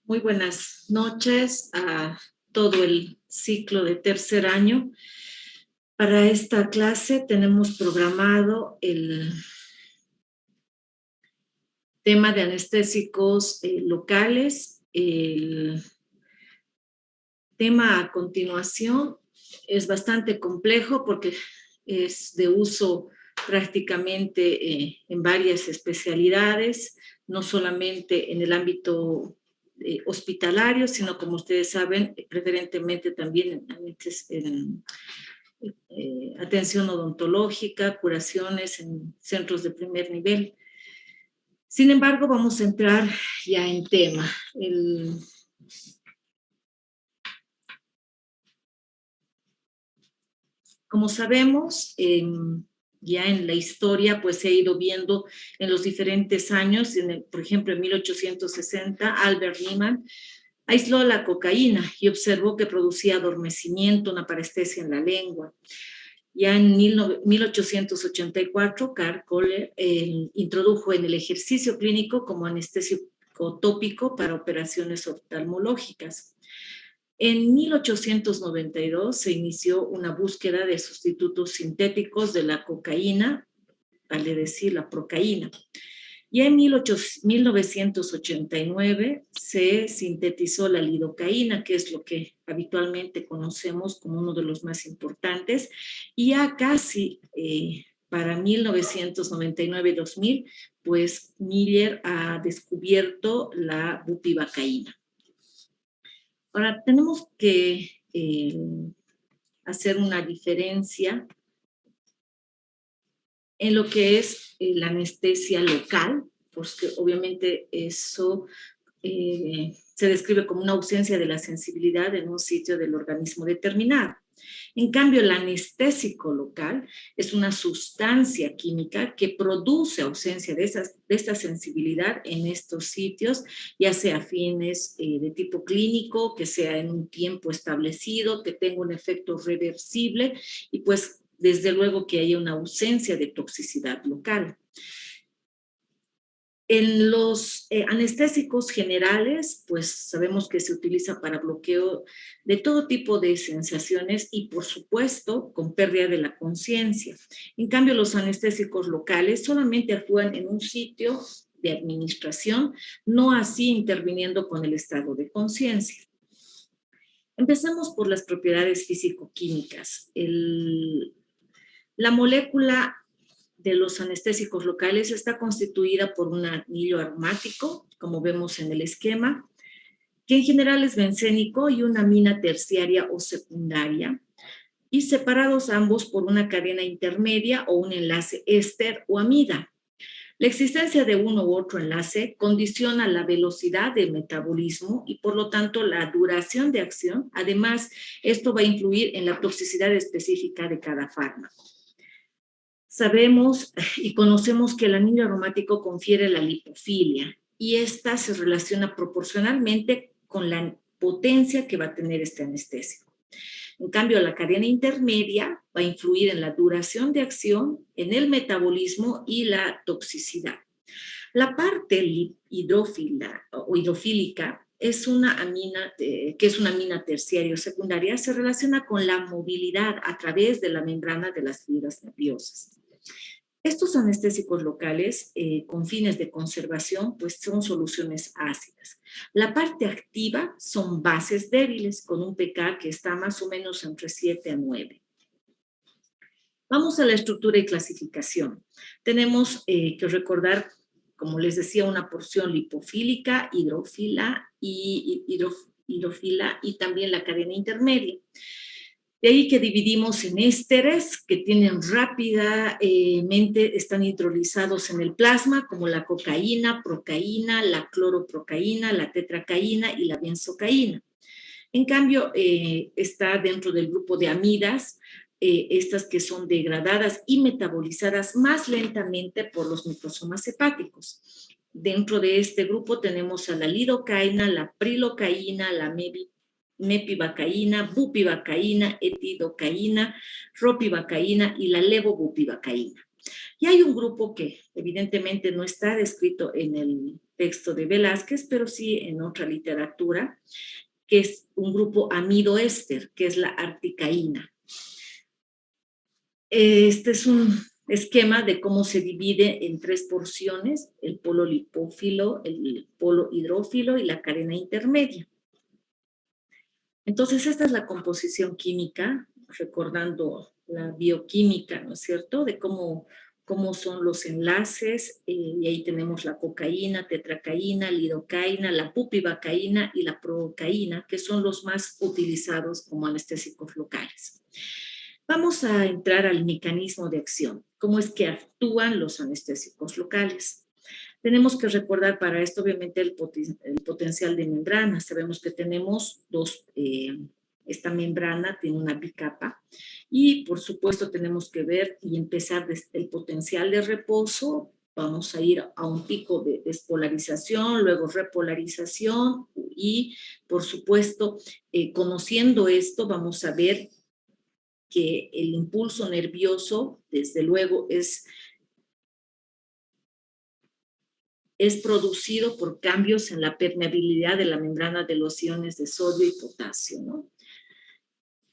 Muy buenas noches a todo el ciclo de tercer año. Para esta clase tenemos programado el tema de anestésicos locales. El tema a continuación es bastante complejo porque es de uso prácticamente en varias especialidades, no solamente en el ámbito hospitalario, sino como ustedes saben, preferentemente también en atención odontológica, curaciones en centros de primer nivel. Sin embargo, vamos a entrar ya en tema. Como sabemos, ya en la historia pues se ha ido viendo en los diferentes años, por ejemplo en 1860, Albert Niemann aisló la cocaína y observó que producía adormecimiento, una parestesia en la lengua. Ya en 1884, Karl Kohler introdujo en el ejercicio clínico como anestésico tópico para operaciones oftalmológicas. En 1892 se inició una búsqueda de sustitutos sintéticos de la cocaína, vale decir la procaína. Y en 1989 se sintetizó la lidocaína, que es lo que habitualmente conocemos como uno de los más importantes, y ya casi para 1999-2000, pues Miller ha descubierto la bupivacaína. Ahora, tenemos que hacer una diferencia en lo que es la anestesia local, porque obviamente eso se describe como una ausencia de la sensibilidad en un sitio del organismo determinado. En cambio, el anestésico local es una sustancia química que produce ausencia de esta sensibilidad en estos sitios, ya sea fines de tipo clínico, que sea en un tiempo establecido, que tenga un efecto reversible y pues desde luego que haya una ausencia de toxicidad local. En los anestésicos generales, pues sabemos que se utiliza para bloqueo de todo tipo de sensaciones y, por supuesto, con pérdida de la conciencia. En cambio, los anestésicos locales solamente actúan en un sitio de administración, no así interviniendo con el estado de conciencia. Empecemos por las propiedades físico-químicas. La molécula de los anestésicos locales está constituida por un anillo aromático, como vemos en el esquema, que en general es bencénico, y una amina terciaria o secundaria, y separados ambos por una cadena intermedia o un enlace éster o amida. La existencia de uno u otro enlace condiciona la velocidad del metabolismo y por lo tanto la duración de acción. Además, esto va a influir en la toxicidad específica de cada fármaco. Sabemos y conocemos que el anillo aromático confiere la lipofilia y esta se relaciona proporcionalmente con la potencia que va a tener este anestésico. En cambio, la cadena intermedia va a influir en la duración de acción, en el metabolismo y la toxicidad. La parte hidrófila o hidrofílica es una amina, que es una amina terciaria o secundaria, se relaciona con la movilidad a través de la membrana de las fibras nerviosas. Estos anestésicos locales con fines de conservación pues son soluciones ácidas. La parte activa son bases débiles con un pK que está más o menos entre 7 a 9. Vamos a la estructura y clasificación. Tenemos que recordar, como les decía, una porción lipofílica, hidrofila y también la cadena intermedia. De ahí que dividimos en ésteres que tienen rápidamente, están hidrolizados en el plasma, como la cocaína, procaína, la cloroprocaína, la tetracaína y la benzocaína. En cambio, está dentro del grupo de amidas, estas que son degradadas y metabolizadas más lentamente por los microsomas hepáticos. Dentro de este grupo tenemos a la lidocaína, la prilocaína, la mepivacaína, bupivacaína, etidocaína, ropivacaína y la levobupivacaína. Y hay un grupo que evidentemente no está descrito en el texto de Velázquez, pero sí en otra literatura, que es un grupo amidoéster, que es la articaína. Este es un esquema de cómo se divide en 3 porciones, el polo lipófilo, el polo hidrófilo y la carena intermedia. Entonces, esta es la composición química, recordando la bioquímica, ¿no es cierto?, de cómo son los enlaces, y ahí tenemos la cocaína, tetracaína, lidocaína, la bupivacaína y la procaína, que son los más utilizados como anestésicos locales. Vamos a entrar al mecanismo de acción, cómo es que actúan los anestésicos locales. Tenemos que recordar para esto, obviamente, el potencial de membrana. Sabemos que tenemos esta membrana tiene una bicapa y, por supuesto, tenemos que ver y empezar desde el potencial de reposo. Vamos a ir a un pico de despolarización, luego repolarización y, por supuesto, conociendo esto, vamos a ver que el impulso nervioso, desde luego, es producido por cambios en la permeabilidad de la membrana de los iones de sodio y potasio, ¿no?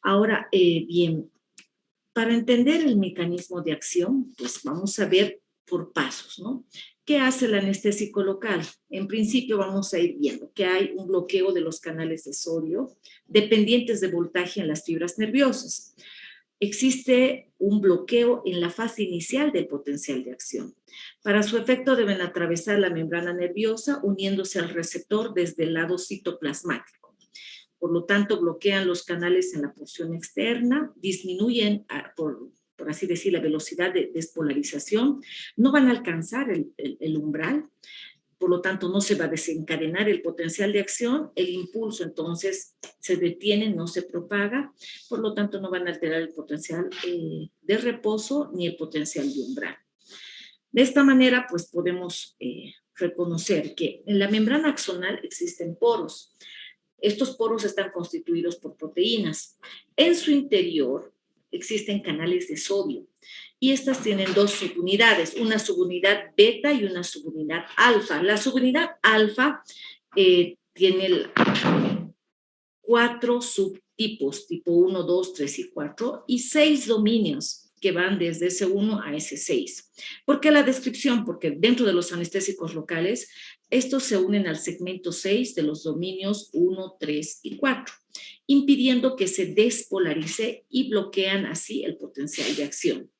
Ahora, bien, para entender el mecanismo de acción, pues vamos a ver por pasos, ¿no? ¿Qué hace el anestésico local? En principio vamos a ir viendo que hay un bloqueo de los canales de sodio dependientes de voltaje en las fibras nerviosas. Existe un bloqueo en la fase inicial del potencial de acción. Para su efecto deben atravesar la membrana nerviosa uniéndose al receptor desde el lado citoplasmático. Por lo tanto, bloquean los canales en la porción externa, disminuyen, por así decir, la velocidad de despolarización, no van a alcanzar el umbral, por lo tanto no se va a desencadenar el potencial de acción, el impulso entonces se detiene, no se propaga, por lo tanto no van a alterar el potencial de reposo ni el potencial de umbral. De esta manera, pues podemos reconocer que en la membrana axonal existen poros. Estos poros están constituidos por proteínas. En su interior existen canales de sodio y estas tienen 2 subunidades, una subunidad beta y una subunidad alfa. La subunidad alfa tiene 4 subtipos, tipo 1, 2, 3 y 4, y 6 dominios que van desde S1 a S6. ¿Por qué la descripción? Porque dentro de los anestésicos locales, estos se unen al segmento 6 de los dominios 1, 3 y 4, impidiendo que se despolarice y bloquean así el potencial de acción.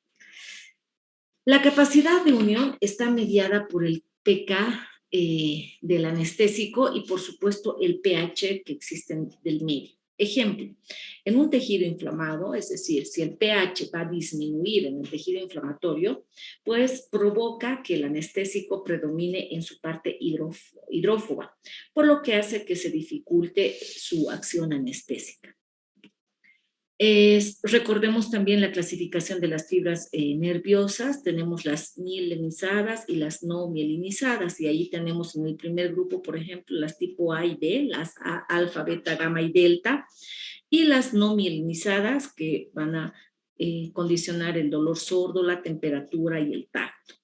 La capacidad de unión está mediada por el pK del anestésico y, por supuesto, el pH que existe del medio. Ejemplo, en un tejido inflamado, es decir, si el pH va a disminuir en el tejido inflamatorio, pues provoca que el anestésico predomine en su parte hidrófoba, por lo que hace que se dificulte su acción anestésica. Recordemos también la clasificación de las fibras nerviosas. Tenemos las mielinizadas y las no mielinizadas, y ahí tenemos en el primer grupo, por ejemplo, las tipo A y B, las A, alfa, beta, gamma y delta, y las no mielinizadas que van a condicionar el dolor sordo, la temperatura y el tacto.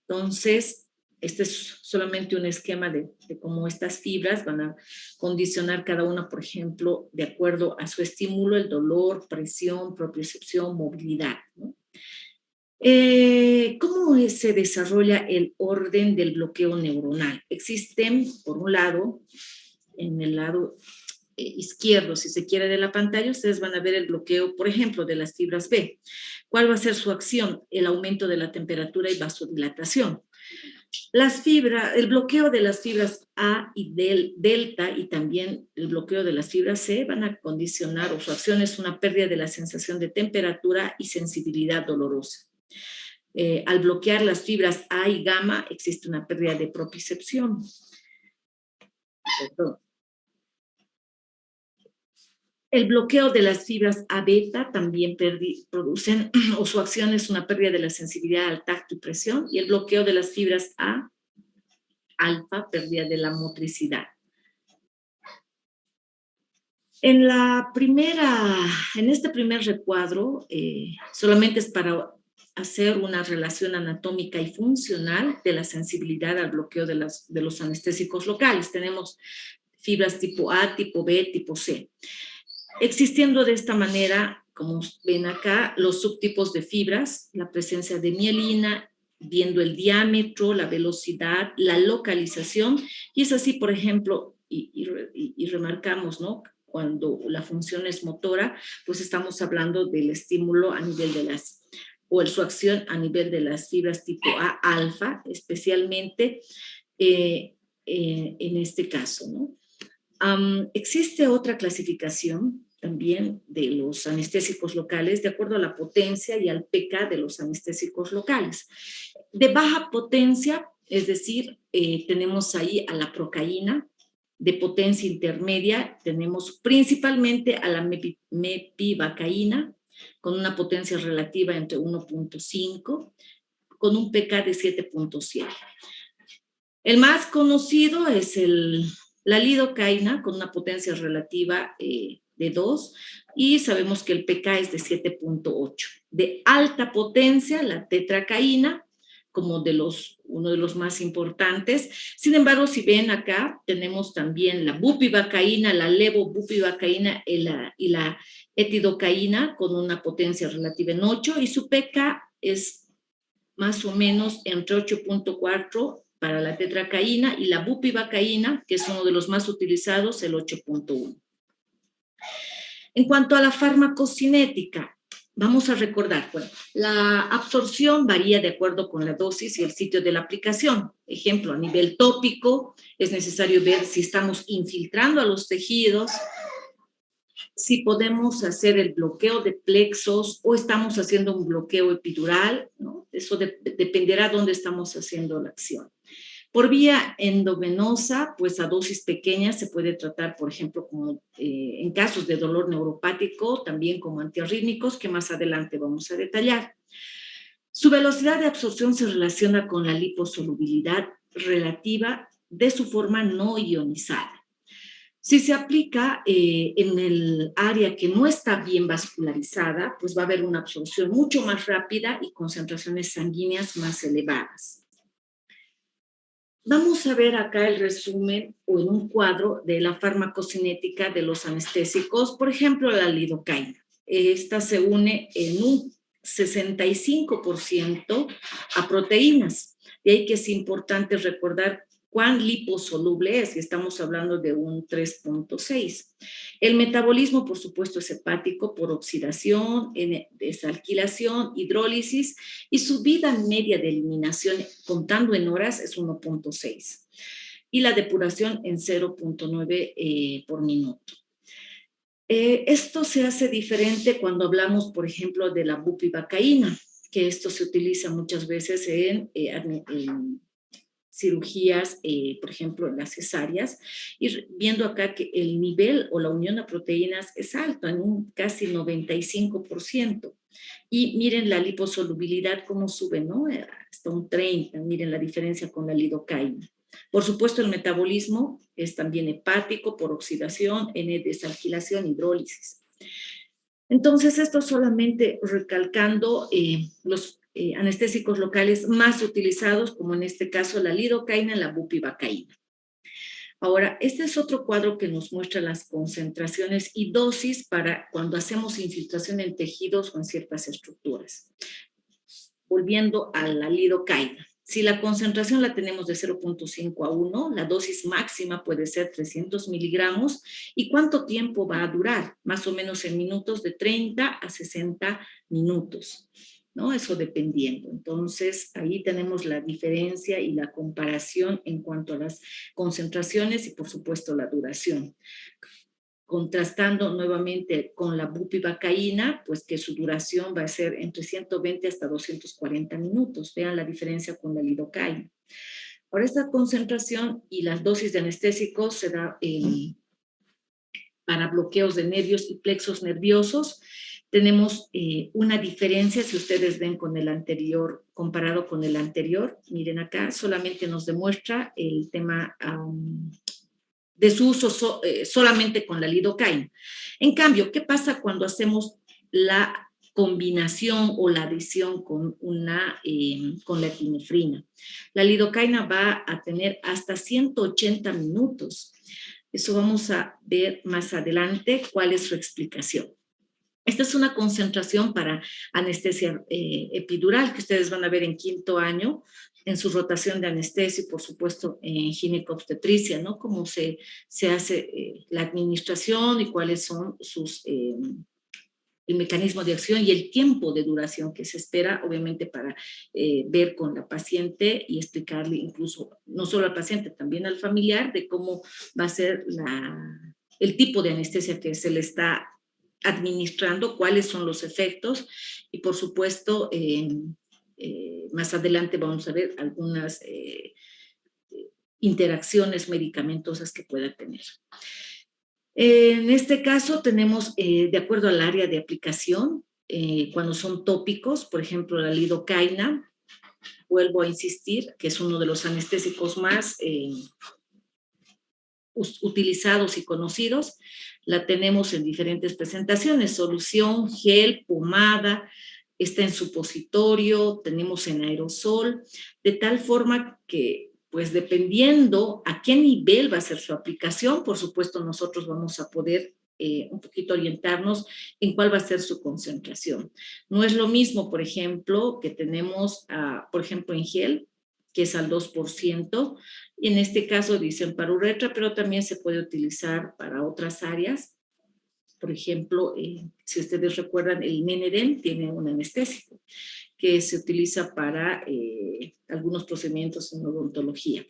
Entonces, este es solamente un esquema de cómo estas fibras van a condicionar cada una, por ejemplo, de acuerdo a su estímulo, el dolor, presión, propiocepción, movilidad, ¿no? ¿Cómo se desarrolla el orden del bloqueo neuronal? Existen, por un lado, en el lado izquierdo, si se quiere, de la pantalla, ustedes van a ver el bloqueo, por ejemplo, de las fibras B. ¿Cuál va a ser su acción? El aumento de la temperatura y vasodilatación. El bloqueo de las fibras A y delta y también el bloqueo de las fibras C van a condicionar, o su acción es una pérdida de la sensación de temperatura y sensibilidad dolorosa. Al bloquear las fibras A y gamma existe una pérdida de propiocepción. Perdón. El bloqueo de las fibras A beta también producen, o su acción es una pérdida de la sensibilidad al tacto y presión, y el bloqueo de las fibras A alfa, pérdida de la motricidad. En este primer recuadro, solamente es para hacer una relación anatómica y funcional de la sensibilidad al bloqueo de los anestésicos locales. Tenemos fibras tipo A, tipo B, tipo C. Existiendo de esta manera, como ven acá, los subtipos de fibras, la presencia de mielina, viendo el diámetro, la velocidad, la localización, y es así, por ejemplo, y remarcamos, ¿no? Cuando la función es motora, pues estamos hablando del estímulo a nivel de su acción a nivel de las fibras tipo A alfa, especialmente en este caso, ¿no? Existe otra clasificación también de los anestésicos locales de acuerdo a la potencia y al pK de los anestésicos locales. De baja potencia, es decir, tenemos ahí a la procaína. De potencia intermedia tenemos principalmente a la mepivacaína con una potencia relativa entre 1.5 con un pK de 7.7. El más conocido es la lidocaína con una potencia relativa de 2 y sabemos que el pK es de 7.8. De alta potencia, la tetracaína, como uno de los más importantes. Sin embargo, si ven acá, tenemos también la bupivacaína, la levobupivacaína y la etidocaína con una potencia relativa en 8 y su pK es más o menos entre 8.4 para la tetracaína y la bupivacaína, que es uno de los más utilizados, el 8.1. En cuanto a la farmacocinética, vamos a recordar, bueno, la absorción varía de acuerdo con la dosis y el sitio de la aplicación. Ejemplo, a nivel tópico, es necesario ver si estamos infiltrando a los tejidos, si podemos hacer el bloqueo de plexos o estamos haciendo un bloqueo epidural, ¿no? Eso dependerá de dónde estamos haciendo la acción. Por vía endovenosa, pues a dosis pequeñas se puede tratar, por ejemplo, como en casos de dolor neuropático, también como antiarrítmicos, que más adelante vamos a detallar. Su velocidad de absorción se relaciona con la liposolubilidad relativa de su forma no ionizada. Si se aplica en el área que no está bien vascularizada, pues va a haber una absorción mucho más rápida y concentraciones sanguíneas más elevadas. Vamos a ver acá el resumen o en un cuadro de la farmacocinética de los anestésicos, por ejemplo, la lidocaína. Esta se une en un 65% a proteínas. De ahí que es importante recordar cuán liposoluble es, y estamos hablando de un 3.6. El metabolismo, por supuesto, es hepático por oxidación, desalquilación, hidrólisis, y su vida media de eliminación, contando en horas, es 1.6. Y la depuración en 0.9 por minuto. Esto se hace diferente cuando hablamos, por ejemplo, de la bupivacaína, que esto se utiliza muchas veces en cirugías, por ejemplo, en las cesáreas, y viendo acá que el nivel o la unión a proteínas es alto, en un casi 95%. Y miren la liposolubilidad cómo sube, ¿no? Hasta un 30%, miren la diferencia con la lidocaína. Por supuesto, el metabolismo es también hepático por oxidación, desalquilación, hidrólisis. Entonces, esto solamente recalcando los anestésicos locales más utilizados, como en este caso la lidocaína y la bupivacaína. Ahora, este es otro cuadro que nos muestra las concentraciones y dosis para cuando hacemos infiltración en tejidos o en ciertas estructuras. Volviendo a la lidocaína. Si la concentración la tenemos de 0.5 a 1, la dosis máxima puede ser 300 miligramos. ¿Y cuánto tiempo va a durar? Más o menos en minutos, de 30 a 60 minutos, ¿no? Eso dependiendo. Entonces, ahí tenemos la diferencia y la comparación en cuanto a las concentraciones y, por supuesto, la duración. Contrastando nuevamente con la bupivacaína, pues que su duración va a ser entre 120 hasta 240 minutos. Vean la diferencia con la lidocaína. Ahora, esta concentración y las dosis de anestésicos se da para bloqueos de nervios y plexos nerviosos. Tenemos una diferencia, si ustedes ven con el anterior, comparado con el anterior. Miren acá, solamente nos demuestra el tema de su uso solamente con la lidocaína. En cambio, ¿qué pasa cuando hacemos la combinación o la adición con la epinefrina. La lidocaína va a tener hasta 180 minutos. Eso vamos a ver más adelante cuál es su explicación. Esta es una concentración para anestesia epidural que ustedes van a ver en quinto año en su rotación de anestesia y por supuesto en ginecobstetricia, ¿no? Cómo se hace la administración y cuáles son el mecanismo de acción y el tiempo de duración que se espera, obviamente, para ver con la paciente y explicarle incluso, no solo al paciente, también al familiar, de cómo va a ser el tipo de anestesia que se le está administrando, cuáles son los efectos y, por supuesto, más adelante vamos a ver algunas interacciones medicamentosas que pueda tener. En este caso tenemos, de acuerdo al área de aplicación, cuando son tópicos, por ejemplo, la lidocaína, vuelvo a insistir, que es uno de los anestésicos más utilizados y conocidos, la tenemos en diferentes presentaciones, solución, gel, pomada, está en supositorio, tenemos en aerosol, de tal forma que, pues dependiendo a qué nivel va a ser su aplicación, por supuesto nosotros vamos a poder un poquito orientarnos en cuál va a ser su concentración. No es lo mismo, por ejemplo, que tenemos, por ejemplo, en gel, que es al 2%, y en este caso dicen para uretra, pero también se puede utilizar para otras áreas. Por ejemplo, si ustedes recuerdan, el Menedem tiene un anestésico que se utiliza para algunos procedimientos en odontología.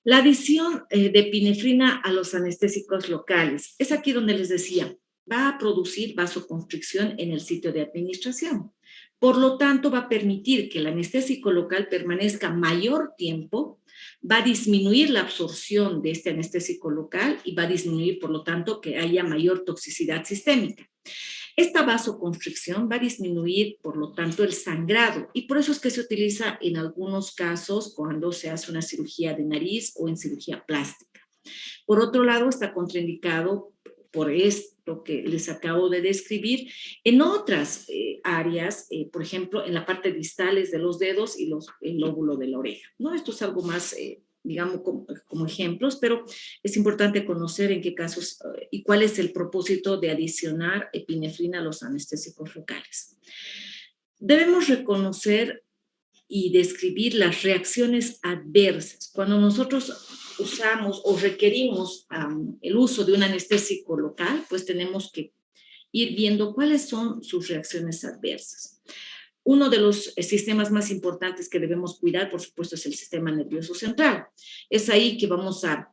La adición de epinefrina a los anestésicos locales es aquí donde les decía, va a producir vasoconstricción en el sitio de administración. Por lo tanto, va a permitir que el anestésico local permanezca mayor tiempo, va a disminuir la absorción de este anestésico local y va a disminuir, por lo tanto, que haya mayor toxicidad sistémica. Esta vasoconstricción va a disminuir, por lo tanto, el sangrado y por eso es que se utiliza en algunos casos cuando se hace una cirugía de nariz o en cirugía plástica. Por otro lado, está contraindicado por esto que les acabo de describir en otras áreas, por ejemplo, en la parte distales de los dedos y el lóbulo de la oreja, ¿no? Esto es algo más, digamos, como ejemplos, pero es importante conocer en qué casos y cuál es el propósito de adicionar epinefrina a los anestésicos locales. Debemos reconocer y describir las reacciones adversas. Cuando nosotros usamos o requerimos el uso de un anestésico local, pues tenemos que ir viendo cuáles son sus reacciones adversas. Uno de los sistemas más importantes que debemos cuidar, por supuesto, es el sistema nervioso central. Es ahí que vamos a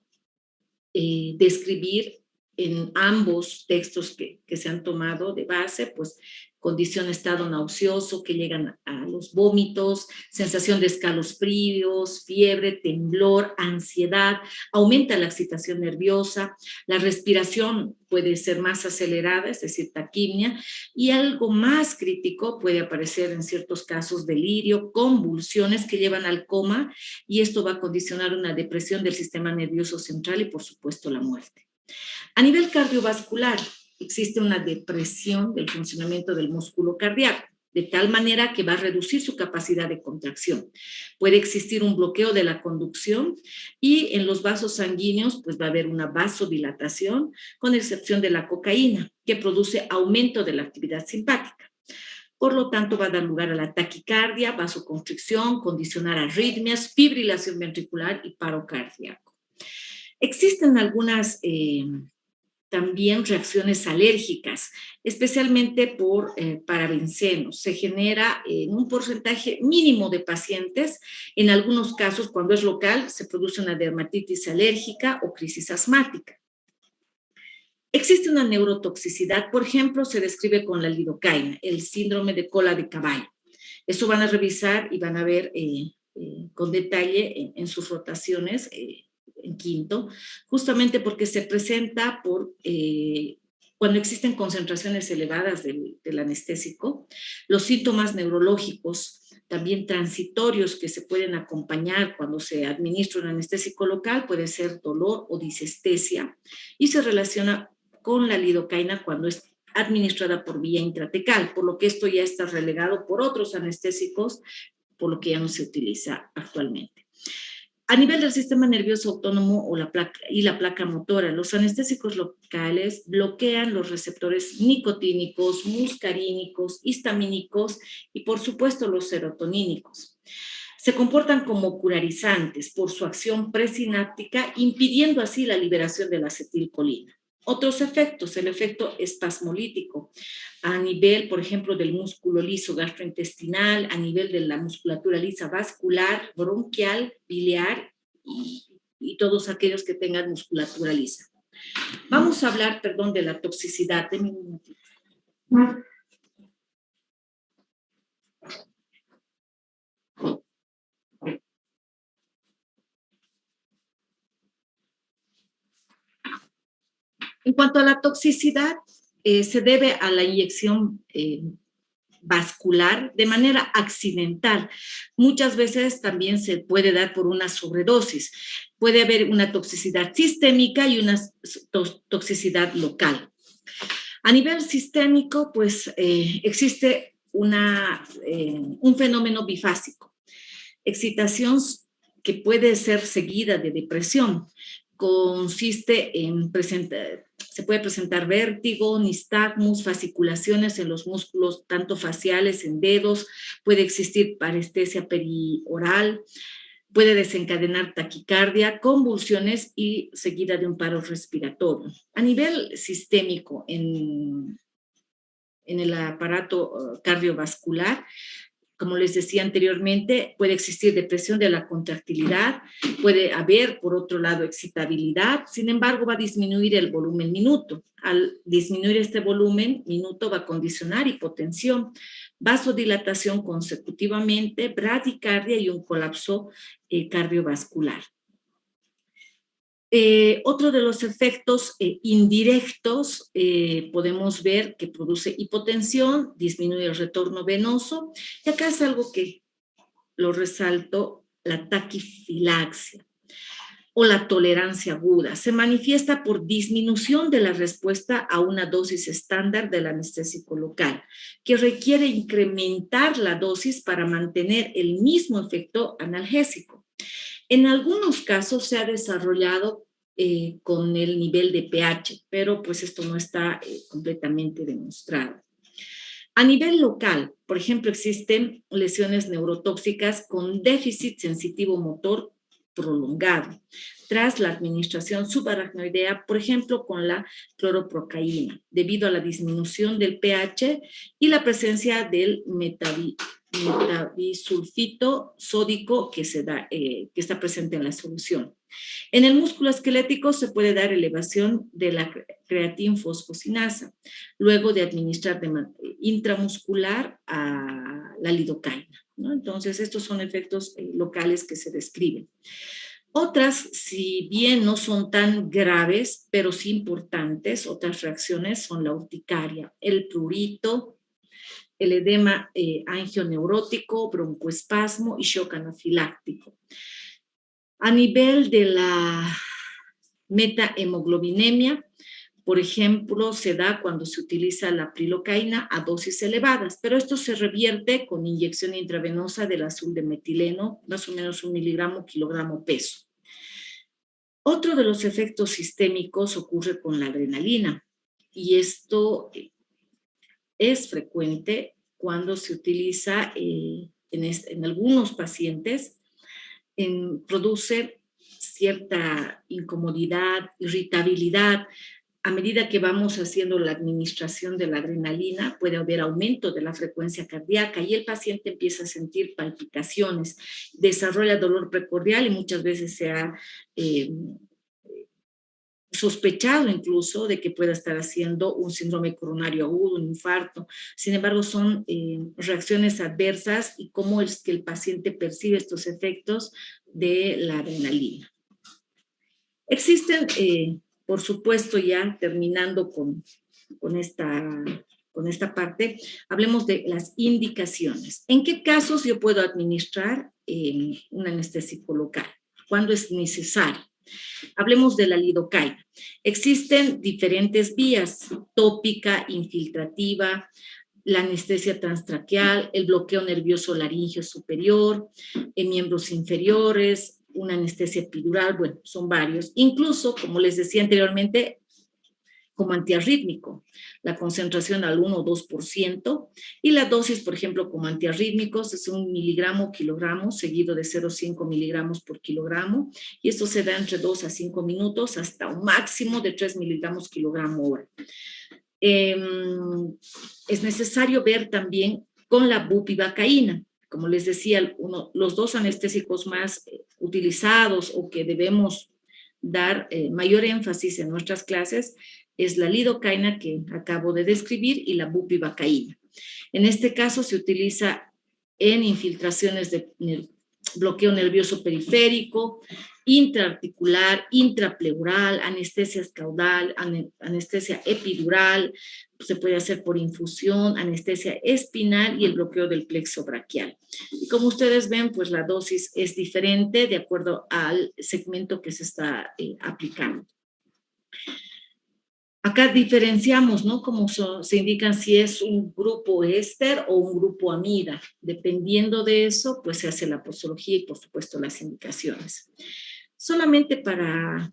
describir en ambos textos que se han tomado de base, pues condición estado nauseoso que llegan a los vómitos, sensación de escalofríos, fiebre, temblor, ansiedad, aumenta la excitación nerviosa, la respiración puede ser más acelerada, es decir, taquimia, y algo más crítico puede aparecer en ciertos casos delirio, convulsiones que llevan al coma, y esto va a condicionar una depresión del sistema nervioso central y, por supuesto, la muerte. A nivel cardiovascular, existe una depresión del funcionamiento del músculo cardíaco, de tal manera que va a reducir su capacidad de contracción. Puede existir un bloqueo de la conducción y en los vasos sanguíneos pues va a haber una vasodilatación, con excepción de la cocaína, que produce aumento de la actividad simpática. Por lo tanto, va a dar lugar a la taquicardia, vasoconstricción, condicionar arritmias, fibrilación ventricular y paro cardíaco. Existen algunas también reacciones alérgicas, especialmente por parabencenos. Se genera en un porcentaje mínimo de pacientes. En algunos casos, cuando es local, se produce una dermatitis alérgica o crisis asmática. Existe una neurotoxicidad, por ejemplo, se describe con la lidocaína, el síndrome de cola de caballo. Eso van a revisar y van a ver con detalle en sus rotaciones en quinto, justamente porque se presenta cuando existen concentraciones elevadas del anestésico, los síntomas neurológicos, también transitorios que se pueden acompañar cuando se administra un anestésico local, puede ser dolor o disestesia, y se relaciona con la lidocaína cuando es administrada por vía intratecal, por lo que esto ya está relegado por otros anestésicos, por lo que ya no se utiliza actualmente. A nivel del sistema nervioso autónomo o la placa motora, los anestésicos locales bloquean los receptores nicotínicos, muscarínicos, histamínicos y, por supuesto, los serotonínicos. Se comportan como curarizantes por su acción presináptica, impidiendo así la liberación de la acetilcolina. Otros efectos, el efecto espasmolítico a nivel, por ejemplo, del músculo liso gastrointestinal, a nivel de la musculatura lisa vascular, bronquial, biliar y todos aquellos que tengan musculatura lisa. Vamos a hablar, perdón, de la toxicidad. Deme un momentito. En cuanto a la toxicidad, se debe a la inyección vascular de manera accidental. Muchas veces también se puede dar por una sobredosis. Puede haber una toxicidad sistémica y una toxicidad local. A nivel sistémico, pues existe un fenómeno bifásico. Excitación que puede ser seguida de depresión. Consiste en se puede presentar vértigo, nistagmus, fasciculaciones en los músculos, tanto faciales, en dedos, puede existir parestesia perioral, puede desencadenar taquicardia, convulsiones y seguida de un paro respiratorio. A nivel sistémico, en el aparato cardiovascular, como les decía anteriormente, puede existir depresión de la contractilidad, puede haber, por otro lado, excitabilidad, sin embargo, va a disminuir el volumen minuto. Al disminuir este volumen minuto va a condicionar hipotensión, vasodilatación consecutivamente, bradicardia y un colapso cardiovascular. Otro de los efectos indirectos podemos ver que produce hipotensión, disminuye el retorno venoso, y acá es algo que lo resalto, la taquifilaxia o la tolerancia aguda. Se manifiesta por disminución de la respuesta a una dosis estándar del anestésico local, que requiere incrementar la dosis para mantener el mismo efecto analgésico. En algunos casos se ha desarrollado con el nivel de pH, pero pues esto no está completamente demostrado. A nivel local, por ejemplo, existen lesiones neurotóxicas con déficit sensitivo motor prolongado, tras la administración subaracnoidea, por ejemplo, con la cloroprocaína, debido a la disminución del pH y la presencia del metabisulfito sódico que está presente en la solución. En el músculo esquelético se puede dar elevación de la creatinfosfocinasa, luego de administrar intramuscular a la lidocaína, ¿no? Entonces, estos son efectos locales que se describen. Otras, si bien no son tan graves, pero sí importantes, otras reacciones son la urticaria, el prurito, el edema angioneurótico, broncoespasmo y shock anafiláctico. A nivel de la metahemoglobinemia, por ejemplo, se da cuando se utiliza la prilocaína a dosis elevadas, pero esto se revierte con inyección intravenosa del azul de metileno, más o menos 1 miligramo kilogramo peso. Otro de los efectos sistémicos ocurre con la adrenalina, y esto es frecuente cuando se utiliza en algunos pacientes, produce cierta incomodidad, irritabilidad. A medida que vamos haciendo la administración de la adrenalina, puede haber aumento de la frecuencia cardíaca y el paciente empieza a sentir palpitaciones, desarrolla dolor precordial y muchas veces se ha sospechado incluso de que pueda estar haciendo un síndrome coronario agudo, un infarto. Sin embargo, son reacciones adversas y cómo es que el paciente percibe estos efectos de la adrenalina. Existen, por supuesto, ya terminando con esta parte, hablemos de las indicaciones. ¿En qué casos yo puedo administrar un anestésico local? ¿Cuándo es necesario? Hablemos de la lidocaína. Existen diferentes vías, tópica, infiltrativa, la anestesia transtraqueal, el bloqueo nervioso laríngeo superior, en miembros inferiores, una anestesia epidural, bueno, son varios. Incluso, como les decía anteriormente, como antiarrítmico, la concentración al 1 o 2%, y la dosis, por ejemplo, como antiarrítmicos es 1 miligramo kilogramo, seguido de 0,5 miligramos por kilogramo, y esto se da entre 2 a 5 minutos hasta un máximo de 3 miligramos kilogramo hora. Es necesario ver también con la bupivacaína. Como les decía, los dos anestésicos más utilizados o que debemos dar mayor énfasis en nuestras clases es la lidocaína que acabo de describir y la bupivacaína. En este caso se utiliza en infiltraciones de bloqueo nervioso periférico, intraarticular, intrapleural, anestesia caudal, anestesia epidural, se puede hacer por infusión, anestesia espinal y el bloqueo del plexo braquial. Y como ustedes ven, pues la dosis es diferente de acuerdo al segmento que se está aplicando. Acá diferenciamos, ¿no? Como se indican si es un grupo éster o un grupo amida. Dependiendo de eso, pues se hace la posología y, por supuesto, las indicaciones. Solamente para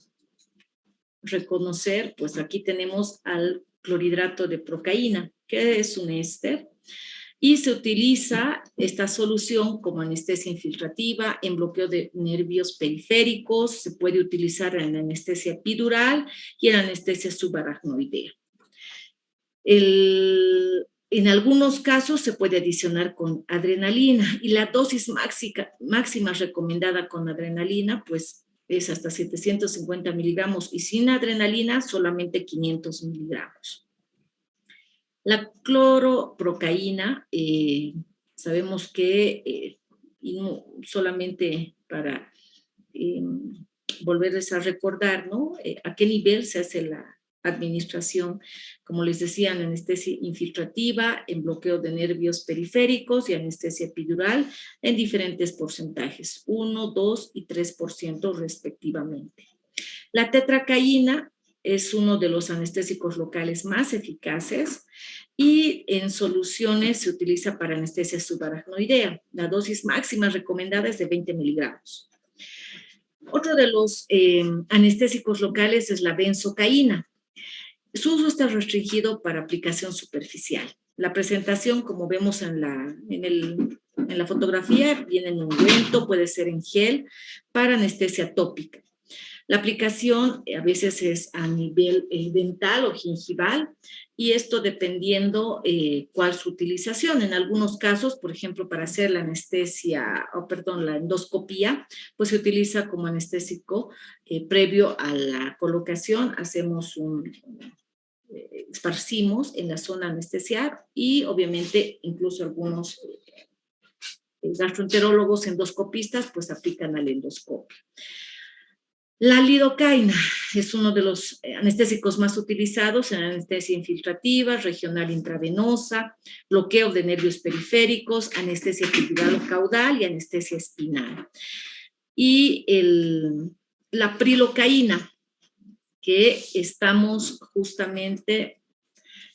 reconocer, pues aquí tenemos al clorhidrato de procaína, que es un éster, y se utiliza esta solución como anestesia infiltrativa, en bloqueo de nervios periféricos, se puede utilizar en la anestesia epidural y en la anestesia subaracnoidea. En algunos casos se puede adicionar con adrenalina y la dosis máxima recomendada con adrenalina pues es hasta 750 miligramos y sin adrenalina solamente 500 miligramos. La cloroprocaína, sabemos que, y no solamente para volverles a recordar, ¿no? A qué nivel se hace la administración, como les decía, en anestesia infiltrativa, en bloqueo de nervios periféricos y anestesia epidural en diferentes porcentajes, 1, 2 y 3% respectivamente. La tetracaína es uno de los anestésicos locales más eficaces y en soluciones se utiliza para anestesia subaracnoidea. La dosis máxima recomendada es de 20 miligramos. Otro de los anestésicos locales es la benzocaína. Su uso está restringido para aplicación superficial. La presentación, como vemos en la fotografía, viene en ungüento, puede ser en gel, para anestesia tópica. La aplicación a veces es a nivel dental o gingival y esto dependiendo cuál su utilización. En algunos casos, por ejemplo, para hacer la la endoscopía, pues se utiliza como anestésico previo a la colocación, esparcimos en la zona anestesiar y obviamente incluso algunos gastroenterólogos endoscopistas pues aplican al endoscopio. La lidocaína es uno de los anestésicos más utilizados en anestesia infiltrativa, regional intravenosa, bloqueo de nervios periféricos, anestesia epidural o caudal y anestesia espinal. Y la prilocaína, que estamos justamente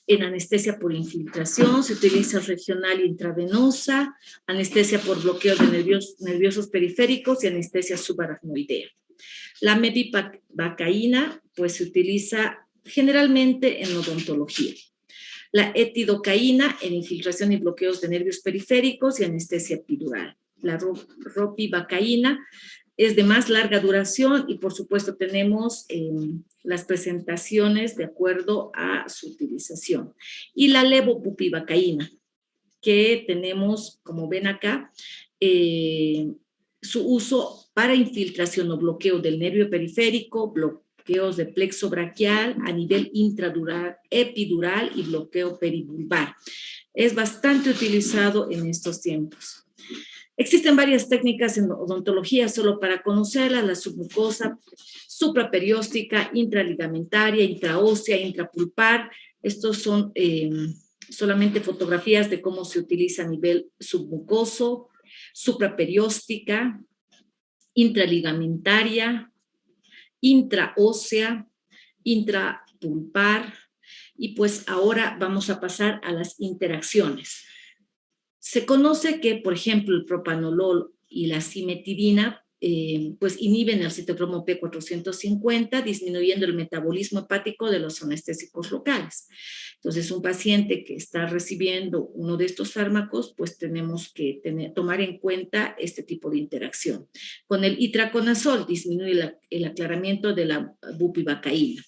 en anestesia por infiltración, se utiliza regional intravenosa, anestesia por bloqueo de nerviosos periféricos y anestesia subaracnoidea. La medivacaína, pues se utiliza generalmente en odontología. La etidocaína en infiltración y bloqueos de nervios periféricos y anestesia epidural. La ropivacaína es de más larga duración y por supuesto tenemos las presentaciones de acuerdo a su utilización. Y la levobupivacaína, que tenemos, como ven acá, su uso para infiltración o bloqueo del nervio periférico, bloqueos de plexo braquial a nivel intradural, epidural y bloqueo perivulvar. Es bastante utilizado en estos tiempos. Existen varias técnicas en odontología, solo para conocerlas: la submucosa, supraperióstica, intraligamentaria, intraósea, intrapulpar. Estos son solamente fotografías de cómo se utiliza a nivel submucoso, supraperióstica, intraligamentaria, intraósea, intrapulpar, y pues ahora vamos a pasar a las interacciones. Se conoce que, por ejemplo, el propanolol y la cimetidina pues inhiben el citocromo P450, disminuyendo el metabolismo hepático de los anestésicos locales. Entonces, un paciente que está recibiendo uno de estos fármacos, pues tenemos que tomar en cuenta este tipo de interacción. Con el itraconazol disminuye el aclaramiento de la bupivacaína.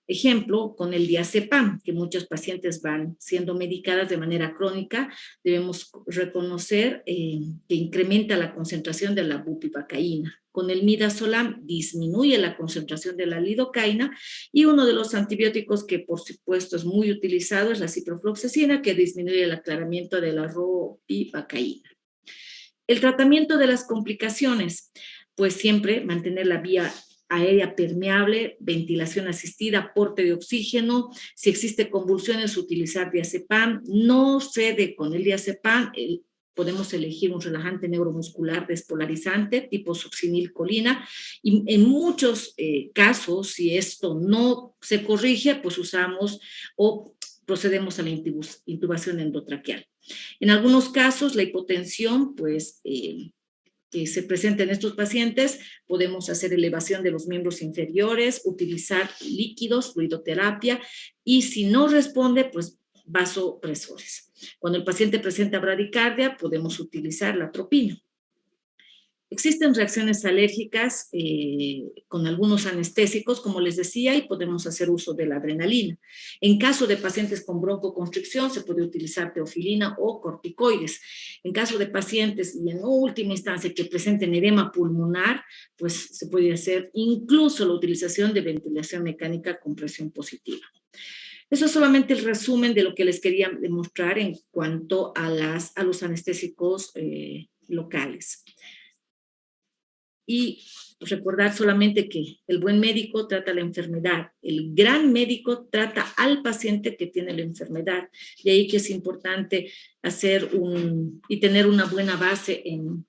Ejemplo, con el diazepam, que muchos pacientes van siendo medicadas de manera crónica, debemos reconocer que incrementa la concentración de la bupivacaína. Con el midazolam disminuye la concentración de la lidocaína, y uno de los antibióticos que por supuesto es muy utilizado es la ciprofloxacina, que disminuye el aclaramiento de la ropivacaína. El tratamiento de las complicaciones, pues siempre mantener la vía aérea permeable, ventilación asistida, aporte de oxígeno. Si existe convulsiones, utilizar diazepam. No cede con el diazepam, podemos elegir un relajante neuromuscular despolarizante tipo succinilcolina, y en muchos casos, si esto no se corrige, pues usamos o procedemos a la intubación endotraqueal. En algunos casos, la hipotensión, pues que se presenta en estos pacientes, podemos hacer elevación de los miembros inferiores, utilizar líquidos, fluidoterapia, y si no responde, pues vasopresores. Cuando el paciente presenta bradicardia, podemos utilizar la atropina. Existen reacciones alérgicas con algunos anestésicos, como les decía, y podemos hacer uso de la adrenalina. En caso de pacientes con broncoconstricción, se puede utilizar teofilina o corticoides. En caso de pacientes, y en última instancia, que presenten edema pulmonar, pues se puede hacer incluso la utilización de ventilación mecánica con presión positiva. Eso es solamente el resumen de lo que les quería demostrar en cuanto a los anestésicos locales. Y recordar solamente que el buen médico trata la enfermedad, el gran médico trata al paciente que tiene la enfermedad. De ahí que es importante y tener una buena base en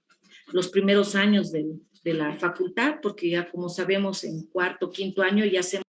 los primeros años de la facultad, porque ya como sabemos en cuarto, quinto año ya hacemos